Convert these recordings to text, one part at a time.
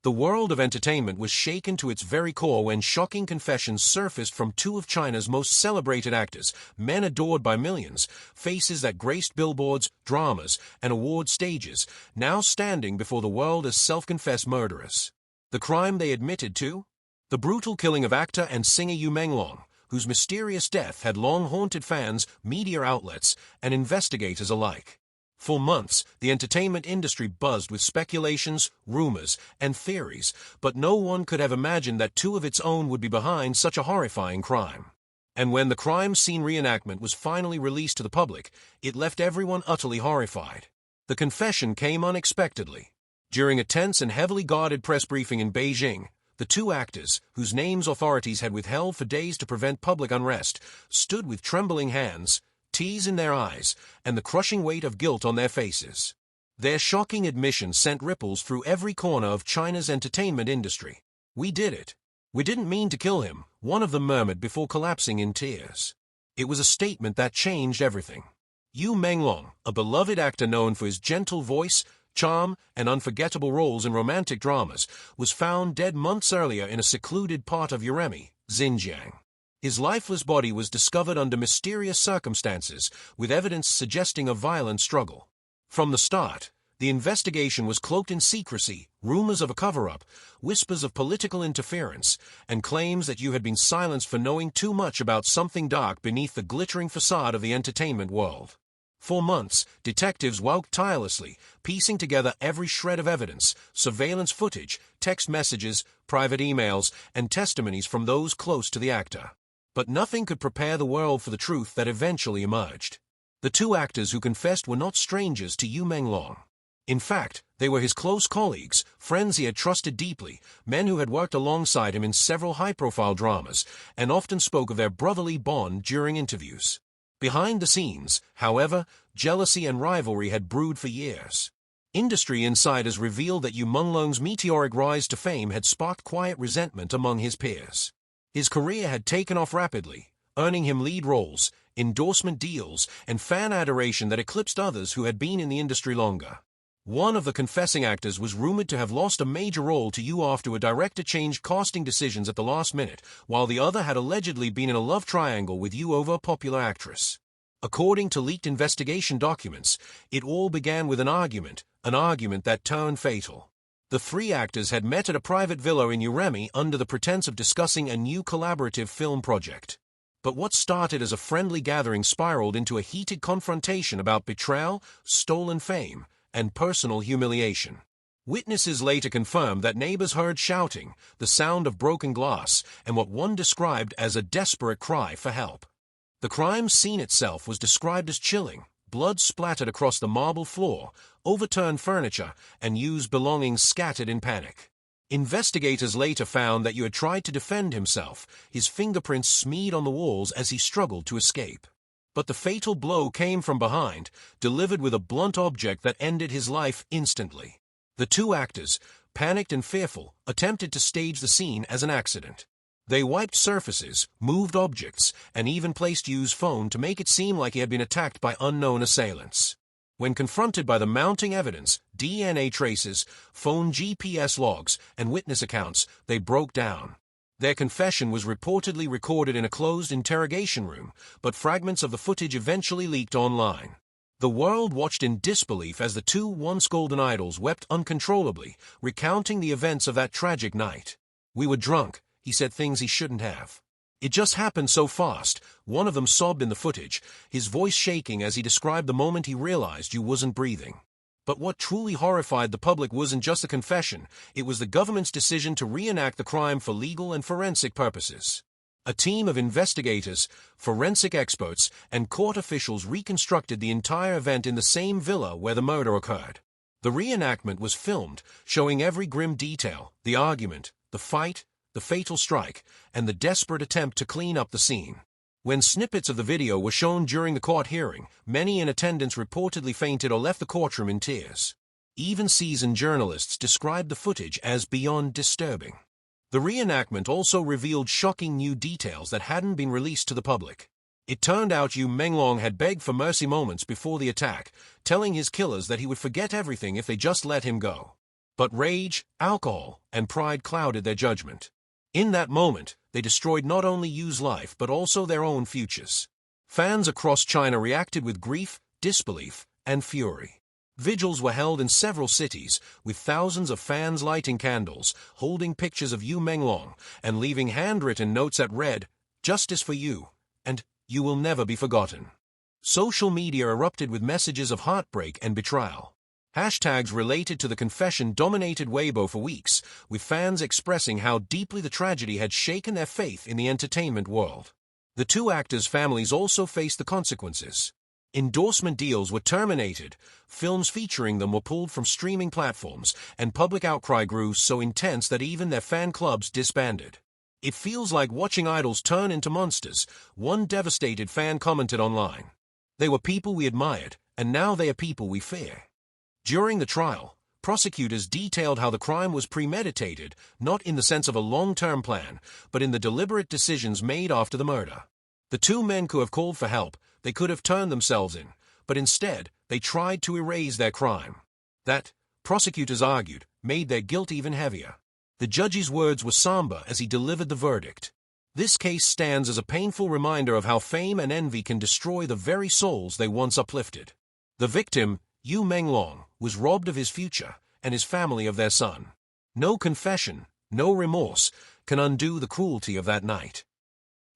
The world of entertainment was shaken to its very core when shocking confessions surfaced from two of China's most celebrated actors, men adored by millions, faces that graced billboards, dramas, and award stages, now standing before the world as self-confessed murderers. The crime they admitted to? The brutal killing of actor and singer Yu Menglong, whose mysterious death had long haunted fans, media outlets, and investigators alike. For months, the entertainment industry buzzed with speculations, rumors, and theories, but no one could have imagined that two of its own would be behind such a horrifying crime. And when the crime scene reenactment was finally released to the public, it left everyone utterly horrified. The confession came unexpectedly. During a tense and heavily guarded press briefing in Beijing, the two actors, whose names authorities had withheld for days to prevent public unrest, stood with trembling hands, tears in their eyes, and the crushing weight of guilt on their faces. Their shocking admission sent ripples through every corner of China's entertainment industry. "We did it. We didn't mean to kill him," one of them murmured before collapsing in tears. It was a statement that changed everything. Yu Menglong, a beloved actor known for his gentle voice, charm, and unforgettable roles in romantic dramas, was found dead months earlier in a secluded part of Uremi, Xinjiang. His lifeless body was discovered under mysterious circumstances, with evidence suggesting a violent struggle. From the start, the investigation was cloaked in secrecy, rumors of a cover-up, whispers of political interference, and claims that you had been silenced for knowing too much about something dark beneath the glittering facade of the entertainment world. For months, detectives worked tirelessly, piecing together every shred of evidence, surveillance footage, text messages, private emails, and testimonies from those close to the actor. But nothing could prepare the world for the truth that eventually emerged. The two actors who confessed were not strangers to Yu Menglong. In fact, they were his close colleagues, friends he had trusted deeply, men who had worked alongside him in several high-profile dramas, and often spoke of their brotherly bond during interviews. Behind the scenes, however, jealousy and rivalry had brewed for years. Industry insiders revealed that Yu Menglong's meteoric rise to fame had sparked quiet resentment among his peers. His career had taken off rapidly, earning him lead roles, endorsement deals, and fan adoration that eclipsed others who had been in the industry longer. One of the confessing actors was rumored to have lost a major role to Yu after a director changed casting decisions at the last minute, while the other had allegedly been in a love triangle with Yu over a popular actress. According to leaked investigation documents, it all began with an argument that turned fatal. The three actors had met at a private villa in Uremi under the pretense of discussing a new collaborative film project. But what started as a friendly gathering spiraled into a heated confrontation about betrayal, stolen fame, and personal humiliation. Witnesses later confirmed that neighbors heard shouting, the sound of broken glass, and what one described as a desperate cry for help. The crime scene itself was described as chilling. Blood splattered across the marble floor, overturned furniture, and Yu's belongings scattered in panic. Investigators later found that Yu had tried to defend himself, his fingerprints smeared on the walls as he struggled to escape. But the fatal blow came from behind, delivered with a blunt object that ended his life instantly. The two actors, panicked and fearful, attempted to stage the scene as an accident. They wiped surfaces, moved objects, and even placed Yu's phone to make it seem like he had been attacked by unknown assailants. When confronted by the mounting evidence, DNA traces, phone GPS logs, and witness accounts, they broke down. Their confession was reportedly recorded in a closed interrogation room, but fragments of the footage eventually leaked online. The world watched in disbelief as the two once golden idols wept uncontrollably, recounting the events of that tragic night. "We were drunk. He said things he shouldn't have. It just happened so fast," one of them sobbed in the footage, his voice shaking as he described the moment he realized Yu wasn't breathing. But what truly horrified the public wasn't just the confession, it was the government's decision to reenact the crime for legal and forensic purposes. A team of investigators, forensic experts, and court officials reconstructed the entire event in the same villa where the murder occurred. The reenactment was filmed, showing every grim detail, the argument, the fight, the fatal strike, and the desperate attempt to clean up the scene. When snippets of the video were shown during the court hearing, many in attendance reportedly fainted or left the courtroom in tears. Even seasoned journalists described the footage as beyond disturbing. The reenactment also revealed shocking new details that hadn't been released to the public. It turned out Yu Menglong had begged for mercy moments before the attack, telling his killers that he would forget everything if they just let him go. But rage, alcohol, and pride clouded their judgment. In that moment, they destroyed not only Yu's life but also their own futures. Fans across China reacted with grief, disbelief, and fury. Vigils were held in several cities, with thousands of fans lighting candles, holding pictures of Yu Menglong, and leaving handwritten notes that read, "Justice for you," and "You will never be forgotten." Social media erupted with messages of heartbreak and betrayal. Hashtags related to the confession dominated Weibo for weeks, with fans expressing how deeply the tragedy had shaken their faith in the entertainment world. The two actors' families also faced the consequences. Endorsement deals were terminated, films featuring them were pulled from streaming platforms, and public outcry grew so intense that even their fan clubs disbanded. "It feels like watching idols turn into monsters," one devastated fan commented online. "They were people we admired, and now they are people we fear." During the trial, prosecutors detailed how the crime was premeditated, not in the sense of a long-term plan, but in the deliberate decisions made after the murder. The two men could have called for help, they could have turned themselves in, but instead, they tried to erase their crime. That, prosecutors argued, made their guilt even heavier. The judge's words were somber as he delivered the verdict. This case stands as a painful reminder of how fame and envy can destroy the very souls they once uplifted. The victim, Yu Menglong, was robbed of his future, and his family of their son. No confession, no remorse, can undo the cruelty of that night.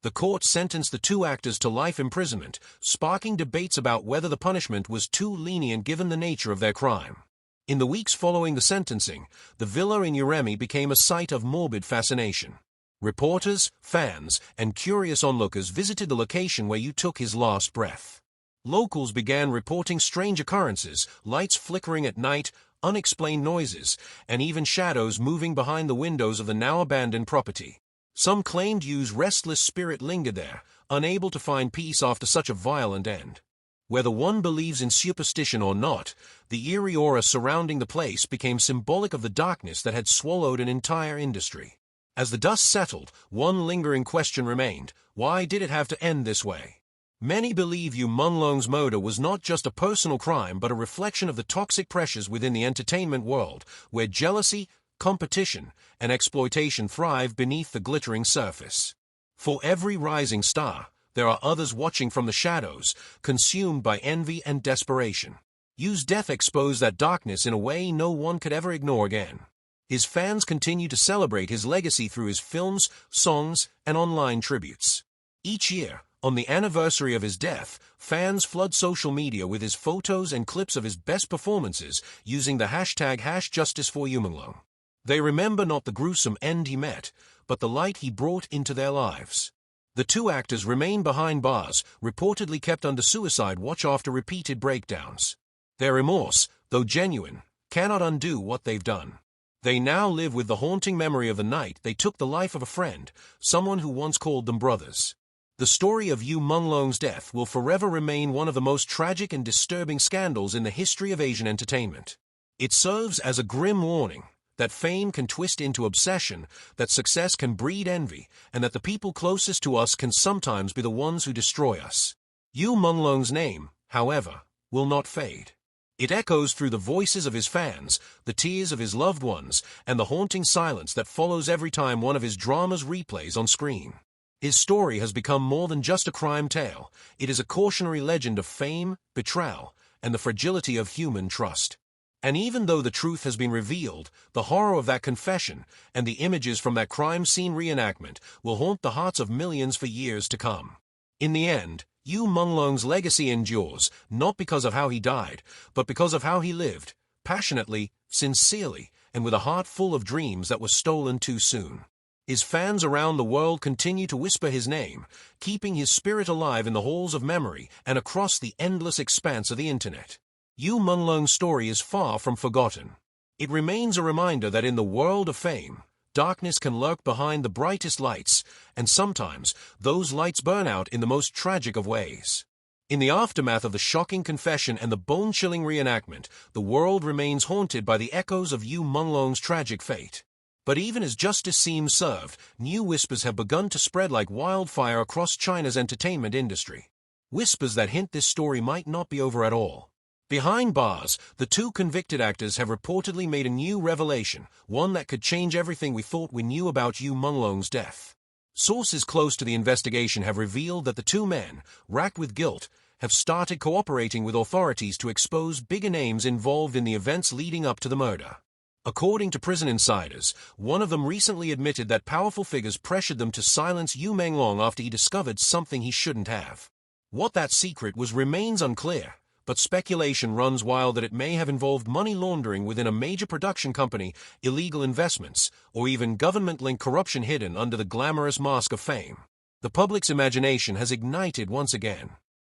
The court sentenced the two actors to life imprisonment, sparking debates about whether the punishment was too lenient given the nature of their crime. In the weeks following the sentencing, the villa in Uremi became a site of morbid fascination. Reporters, fans, and curious onlookers visited the location where Yu took his last breath. Locals began reporting strange occurrences, lights flickering at night, unexplained noises, and even shadows moving behind the windows of the now-abandoned property. Some claimed Yu's restless spirit lingered there, unable to find peace after such a violent end. Whether one believes in superstition or not, the eerie aura surrounding the place became symbolic of the darkness that had swallowed an entire industry. As the dust settled, one lingering question remained: why did it have to end this way? Many believe Yu Menglong's murder was not just a personal crime but a reflection of the toxic pressures within the entertainment world, where jealousy, competition, and exploitation thrive beneath the glittering surface. For every rising star, there are others watching from the shadows, consumed by envy and desperation. Yu's death exposed that darkness in a way no one could ever ignore again. His fans continue to celebrate his legacy through his films, songs, and online tributes. Each year, on the anniversary of his death, fans flood social media with his photos and clips of his best performances using the hashtag #JusticeForYuMenglong. They remember not the gruesome end he met, but the light he brought into their lives. The two actors remain behind bars, reportedly kept under suicide watch after repeated breakdowns. Their remorse, though genuine, cannot undo what they've done. They now live with the haunting memory of the night they took the life of a friend, someone who once called them brothers. The story of Yu Menglong's death will forever remain one of the most tragic and disturbing scandals in the history of Asian entertainment. It serves as a grim warning that fame can twist into obsession, that success can breed envy, and that the people closest to us can sometimes be the ones who destroy us. Yu Menglong's name, however, will not fade. It echoes through the voices of his fans, the tears of his loved ones, and the haunting silence that follows every time one of his dramas replays on screen. His story has become more than just a crime tale. It is a cautionary legend of fame, betrayal, and the fragility of human trust. And even though the truth has been revealed, the horror of that confession and the images from that crime scene reenactment will haunt the hearts of millions for years to come. In the end, Yu Menglong's legacy endures, not because of how he died, but because of how he lived, passionately, sincerely, and with a heart full of dreams that were stolen too soon. His fans around the world continue to whisper his name, keeping his spirit alive in the halls of memory and across the endless expanse of the internet. Yu Menglong's story is far from forgotten. It remains a reminder that in the world of fame, darkness can lurk behind the brightest lights, and sometimes those lights burn out in the most tragic of ways. In the aftermath of the shocking confession and the bone-chilling reenactment, the world remains haunted by the echoes of Yu Menglong's tragic fate. But even as justice seems served, new whispers have begun to spread like wildfire across China's entertainment industry. Whispers that hint this story might not be over at all. Behind bars, the two convicted actors have reportedly made a new revelation, one that could change everything we thought we knew about Yu Menglong's death. Sources close to the investigation have revealed that the two men, racked with guilt, have started cooperating with authorities to expose bigger names involved in the events leading up to the murder. According to prison insiders, one of them recently admitted that powerful figures pressured them to silence Yu Menglong after he discovered something he shouldn't have. What that secret was remains unclear, but speculation runs wild that it may have involved money laundering within a major production company, illegal investments, or even government-linked corruption hidden under the glamorous mask of fame. The public's imagination has ignited once again.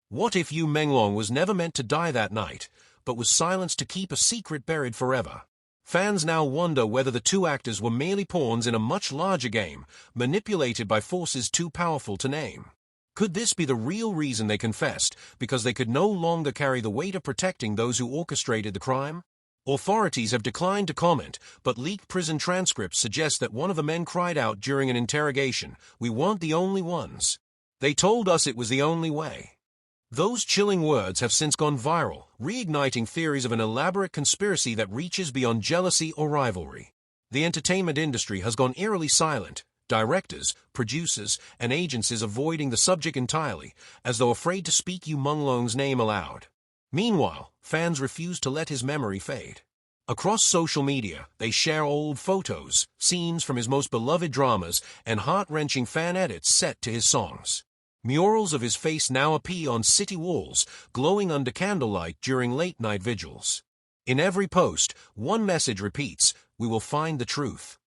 What if Yu Menglong was never meant to die that night, but was silenced to keep a secret buried forever? Fans now wonder whether the two actors were merely pawns in a much larger game, manipulated by forces too powerful to name. Could this be the real reason they confessed, because they could no longer carry the weight of protecting those who orchestrated the crime? Authorities have declined to comment, but leaked prison transcripts suggest that one of the men cried out during an interrogation, "We weren't the only ones. They told us it was the only way." Those chilling words have since gone viral, reigniting theories of an elaborate conspiracy that reaches beyond jealousy or rivalry. The entertainment industry has gone eerily silent, directors, producers, and agencies avoiding the subject entirely, as though afraid to speak Yu Menglong's name aloud. Meanwhile, fans refuse to let his memory fade. Across social media, they share old photos, scenes from his most beloved dramas, and heart-wrenching fan edits set to his songs. Murals of his face now appear on city walls, glowing under candlelight during late-night vigils. In every post, one message repeats, "We will find the truth."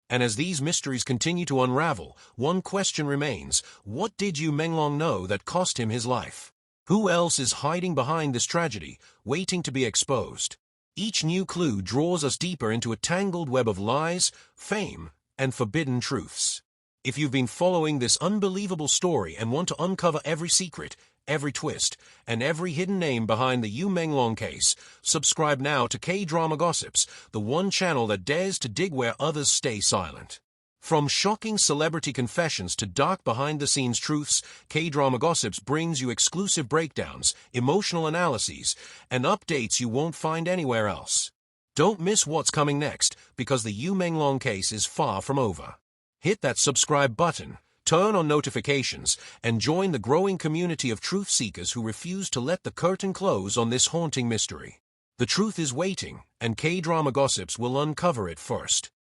And as these mysteries continue to unravel, one question remains: what did Yu Menglong know that cost him his life? Who else is hiding behind this tragedy, waiting to be exposed? Each new clue draws us deeper into a tangled web of lies, fame, and forbidden truths. If you've been following this unbelievable story and want to uncover every secret, every twist, and every hidden name behind the Yu Menglong case, subscribe now to K-Drama Gossips, the one channel that dares to dig where others stay silent. From shocking celebrity confessions to dark behind-the-scenes truths, K-Drama Gossips brings you exclusive breakdowns, emotional analyses, and updates you won't find anywhere else. Don't miss what's coming next, because the Yu Menglong case is far from over. Hit that subscribe button, turn on notifications, and join the growing community of truth seekers who refuse to let the curtain close on this haunting mystery. The truth is waiting, and K-Drama Gossips will uncover it first.